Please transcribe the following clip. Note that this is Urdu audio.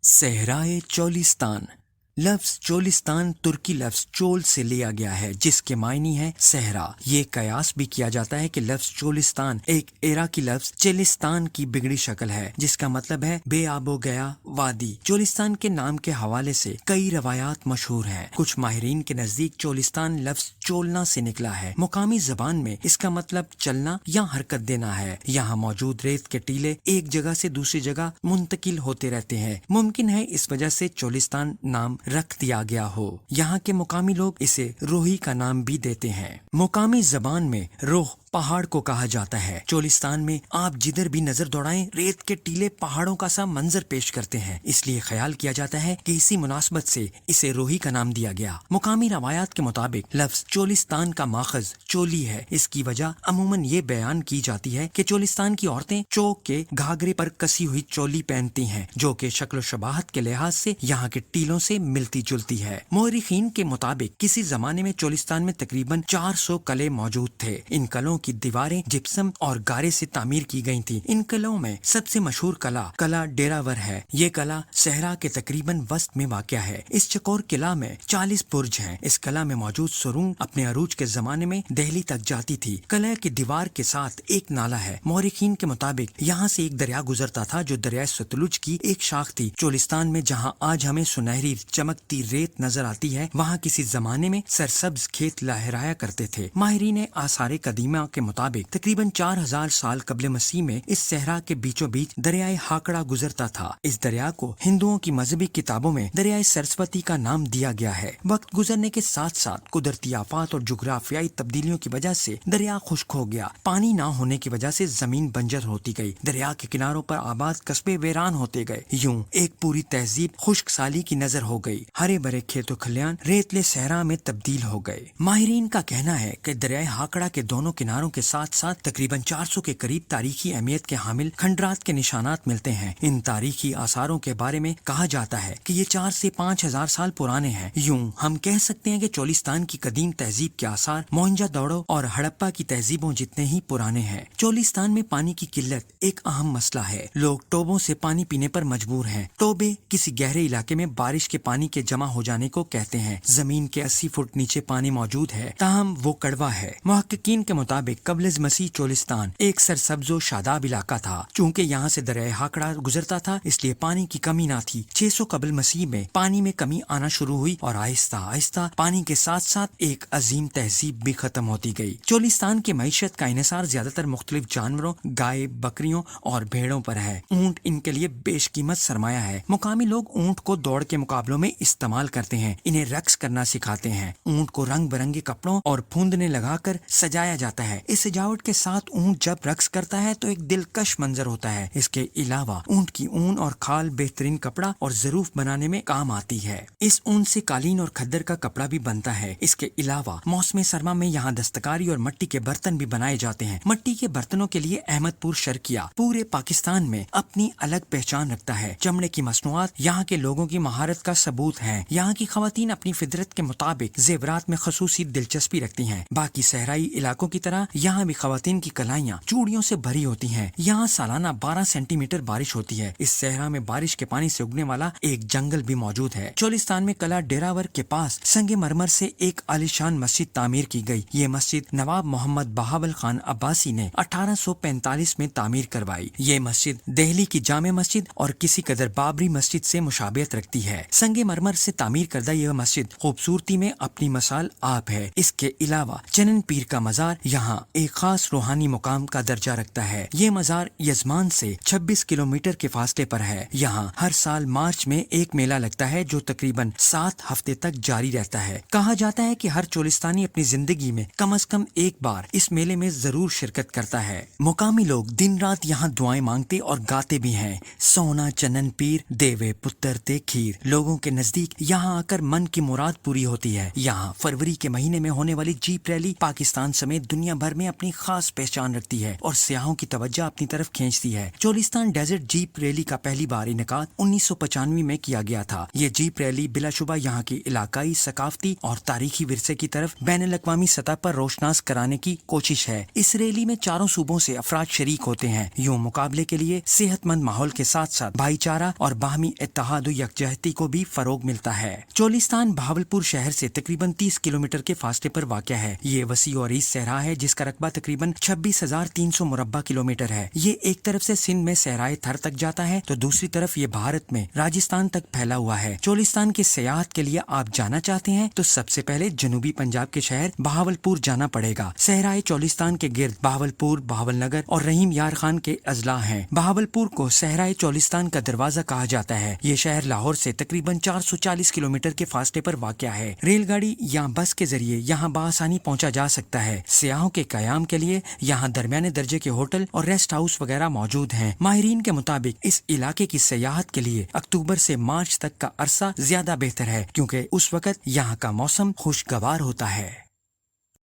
صحرائے چولستان۔ لفظ چولستان ترکی لفظ چول سے لیا گیا ہے جس کے معنی ہے صحرا۔ یہ قیاس بھی کیا جاتا ہے کہ لفظ چولستان ایک عراقی لفظ چلستان کی بگڑی شکل ہے جس کا مطلب ہے بے آب و گیا وادی۔ چولستان کے نام کے حوالے سے کئی روایات مشہور ہیں۔ کچھ ماہرین کے نزدیک چولستان لفظ چولنا سے نکلا ہے۔ مقامی زبان میں اس کا مطلب چلنا یا حرکت دینا ہے۔ یہاں موجود ریت کے ٹیلے ایک جگہ سے دوسری جگہ منتقل ہوتے رہتے ہیں۔ ممکن ہے اس وجہ سے چولستان نام رکھ دیا گیا ہو۔ یہاں کے مقامی لوگ اسے روہی کا نام بھی دیتے ہیں۔ مقامی زبان میں روح پہاڑ کو کہا جاتا ہے۔ چولستان میں آپ جدھر بھی نظر دوڑائیں ریت کے ٹیلے پہاڑوں کا سا منظر پیش کرتے ہیں، اس لیے خیال کیا جاتا ہے کہ اسی مناسبت سے اسے روہی کا نام دیا گیا۔ مقامی روایات کے مطابق لفظ چولستان کا ماخذ چولی ہے۔ اس کی وجہ عموماً یہ بیان کی جاتی ہے کہ چولستان کی عورتیں چوک کے گھاگرے پر کسی ہوئی چولی پہنتی ہیں جو کہ شکل و شباہت کے لحاظ سے یہاں کے ٹیلوں سے ملتی جلتی ہے۔ مورخین کے مطابق کسی زمانے میں چولستان میں تقریباً 400 قلعے موجود تھے۔ ان قلعوں کی دیواریں جپسم اور گارے سے تعمیر کی گئی تھیں۔ ان قلعوں میں سب سے مشہور قلعہ ڈیراور ہے۔ یہ قلعہ صحرا کے تقریباً وسط میں واقع ہے۔ اس چکور قلعہ میں 40 برج ہیں۔ اس قلعہ میں موجود سرنگ اپنے عروج کے زمانے میں دہلی تک جاتی تھی۔ قلعہ کی دیوار کے ساتھ ایک نالا ہے۔ مورخین کے مطابق یہاں سے ایک دریا گزرتا تھا جو دریائے ستلج کی ایک شاخ تھی۔ چولستان میں جہاں آج ہمیں سنہری چمکتی ریت نظر آتی ہے، وہاں کسی زمانے میں سرسبز کھیت لہرایا کرتے تھے۔ ماہرین آثار قدیمہ کے مطابق تقریباً 4000 سال قبل مسیح میں اس صحرا کے بیچوں بیچ دریائے ہاکڑا گزرتا تھا۔ اس دریا کو ہندوؤں کی مذہبی کتابوں میں دریائے سرسوتی کا نام دیا گیا ہے۔ وقت گزرنے کے ساتھ ساتھ قدرتی آفات اور جغرافیائی تبدیلیوں کی وجہ سے دریا خشک ہو گیا۔ پانی نہ ہونے کی وجہ سے زمین بنجر ہوتی گئی۔ دریا کے کناروں پر آباد قصبے ویران ہوتے گئے۔ یوں ایک پوری تہذیب خشک سالی کی نظر ہو گئی۔ ہرے بھرے کھیت و کھلیان ریتلے صحرا میں تبدیل ہو گئے۔ ماہرین کا کہنا ہے کہ دریائے ہاکڑا کے دونوں کناروں کے ساتھ ساتھ تقریباً 400 کے قریب تاریخی اہمیت کے حامل کھنڈرات کے نشانات ملتے ہیں۔ ان تاریخی آثاروں کے بارے میں کہا جاتا ہے کہ یہ 4 سے 5000 سال پرانے ہیں۔ یوں ہم کہہ سکتے ہیں کہ چولستان کی قدیم تہذیب کے آثار موہنجو دڑو اور ہڑپا کی تہذیبوں جتنے ہی پرانے ہیں۔ چولستان میں پانی کی قلت ایک اہم مسئلہ ہے۔ لوگ ٹوبوں سے پانی پینے پر مجبور ہیں۔ ٹوبے کسی گہرے علاقے میں بارش کے پانی کے جمع ہو جانے کو کہتے ہیں۔ زمین کے 80 فٹ نیچے پانی موجود ہے، تاہم وہ کڑوا ہے۔ محققین کے مطابق قبل از مسیح چولستان ایک سرسبز و شاداب علاقہ تھا۔ چونکہ یہاں سے دریائے ہاکڑا گزرتا تھا اس لیے پانی کی کمی نہ تھی۔ 600 قبل مسیح میں پانی میں کمی آنا شروع ہوئی اور آہستہ آہستہ پانی کے ساتھ ساتھ ایک عظیم تہذیب بھی ختم ہوتی گئی۔ چولستان کی معیشت کا انحصار زیادہ تر مختلف جانوروں، گائے، بکریوں اور بھیڑوں پر ہے۔ اونٹ ان کے لیے بیش قیمت سرمایہ ہے۔ مقامی لوگ اونٹ کو دوڑ کے مقابلوں میں استعمال کرتے ہیں، انہیں رقص کرنا سکھاتے ہیں۔ اونٹ کو رنگ برنگے کپڑوں اور پھوندنے لگا کر سجایا جاتا ہے۔ اس سجاوٹ کے ساتھ اونٹ جب رقص کرتا ہے تو ایک دلکش منظر ہوتا ہے۔ اس کے علاوہ اونٹ کی اون اور کھال بہترین کپڑا اور ظروف بنانے میں کام آتی ہے۔ اس اون سے قالین اور کھدر کا کپڑا بھی بنتا ہے۔ اس کے علاوہ موسم سرما میں یہاں دستکاری اور مٹی کے برتن بھی بنائے جاتے ہیں۔ مٹی کے برتنوں کے لیے احمد پور شرقیہ پورے پاکستان میں اپنی الگ پہچان رکھتا ہے۔ چمڑے کی مصنوعات یہاں کے لوگوں کی مہارت کا ثبوت ہیں۔ یہاں کی خواتین اپنی فطرت کے مطابق زیورات میں خصوصی دلچسپی رکھتی ہیں۔ باقی صحرائی علاقوں کی طرح یہاں بھی خواتین کی کلائیاں چوڑیوں سے بھری ہوتی ہیں۔ یہاں سالانہ 12 سینٹی میٹر بارش ہوتی ہے۔ اس صحرا میں بارش کے پانی سے اگنے والا ایک جنگل بھی موجود ہے۔ چولستان میں قلعہ ڈیراور کے پاس سنگ مرمر سے ایک عالیشان مسجد تعمیر کی گئی۔ یہ مسجد نواب محمد بہاول خان عباسی نے 1845 میں تعمیر کروائی۔ یہ مسجد دہلی کی جامع مسجد اور کسی قدر بابری مسجد سے مشابہت رکھتی ہے۔ سنگ مرمر سے تعمیر کردہ یہ مسجد خوبصورتی میں اپنی مثال آپ ہے۔ اس کے علاوہ چنن پیر کا مزار یہاں ایک خاص روحانی مقام کا درجہ رکھتا ہے۔ یہ مزار یزمان سے 26 کلومیٹر کے فاصلے پر ہے۔ یہاں ہر سال مارچ میں ایک میلہ لگتا ہے جو تقریباً 7 ہفتے تک جاری رہتا ہے۔ کہا جاتا ہے کہ ہر چولستانی اپنی زندگی میں کم از کم ایک بار اس میلے میں ضرور شرکت کرتا ہے۔ مقامی لوگ دن رات یہاں دعائیں مانگتے اور گاتے بھی ہیں۔ سونا چنن پیر دیوے پتر تے کھیر۔ لوگوں کے نزدیک یہاں آ کر من کی مراد پوری ہوتی ہے۔ یہاں فروری کے مہینے میں ہونے والی جیپ ریلی پاکستان سمیت دنیا بھر بھر میں اپنی خاص پہچان رکھتی ہے اور سیاحوں کی توجہ اپنی طرف کھینچتی ہے۔ چولستان ڈیزرٹ جیپ ریلی کا پہلی بار انعقاد 1995 میں کیا گیا تھا۔ یہ جیپ ریلی بلا شبہ یہاں کی علاقائی، ثقافتی اور تاریخی ورثے کی طرف بین الاقوامی سطح پر روشناس کرانے کی کوشش ہے۔ اس ریلی میں چاروں صوبوں سے افراد شریک ہوتے ہیں۔ یوں مقابلے کے لیے صحت مند ماحول کے ساتھ ساتھ بھائی چارہ اور باہمی اتحاد و یکجہتی کو بھی فروغ ملتا ہے۔ چولستان بہاولپور شہر سے تقریباً 30 کلومیٹر کے فاصلے پر واقع ہے۔ یہ وسیع و عریض صحرا ہے جس کا رقبہ تقریباً 26,300 مربع کلومیٹر ہے۔ یہ ایک طرف سے سندھ میں صحرائے تھر تک جاتا ہے تو دوسری طرف یہ بھارت میں راجستھان تک پھیلا ہوا ہے۔ چولستان کی سیاحت کے لیے آپ جانا چاہتے ہیں تو سب سے پہلے جنوبی پنجاب کے شہر بہاولپور جانا پڑے گا۔ صحرائے چولستان کے گرد بہاولپور، بہاول نگر اور رحیم یار خان کے اضلاع ہیں۔ بہاولپور کو صحرائے چولستان کا دروازہ کہا جاتا ہے۔ یہ شہر لاہور سے تقریباً 440 کلومیٹر کے فاصلے پر واقع ہے۔ ریل گاڑی یا بس کے ذریعے یہاں بآسانی پہنچا جا سکتا ہے۔ سیاحوں کے قیام کے لیے یہاں درمیانے درجے کے ہوٹل اور ریسٹ ہاؤس وغیرہ موجود ہیں۔ ماہرین کے مطابق اس علاقے کی سیاحت کے لیے اکتوبر سے مارچ تک کا عرصہ زیادہ بہتر ہے کیونکہ اس وقت یہاں کا موسم خوشگوار ہوتا ہے۔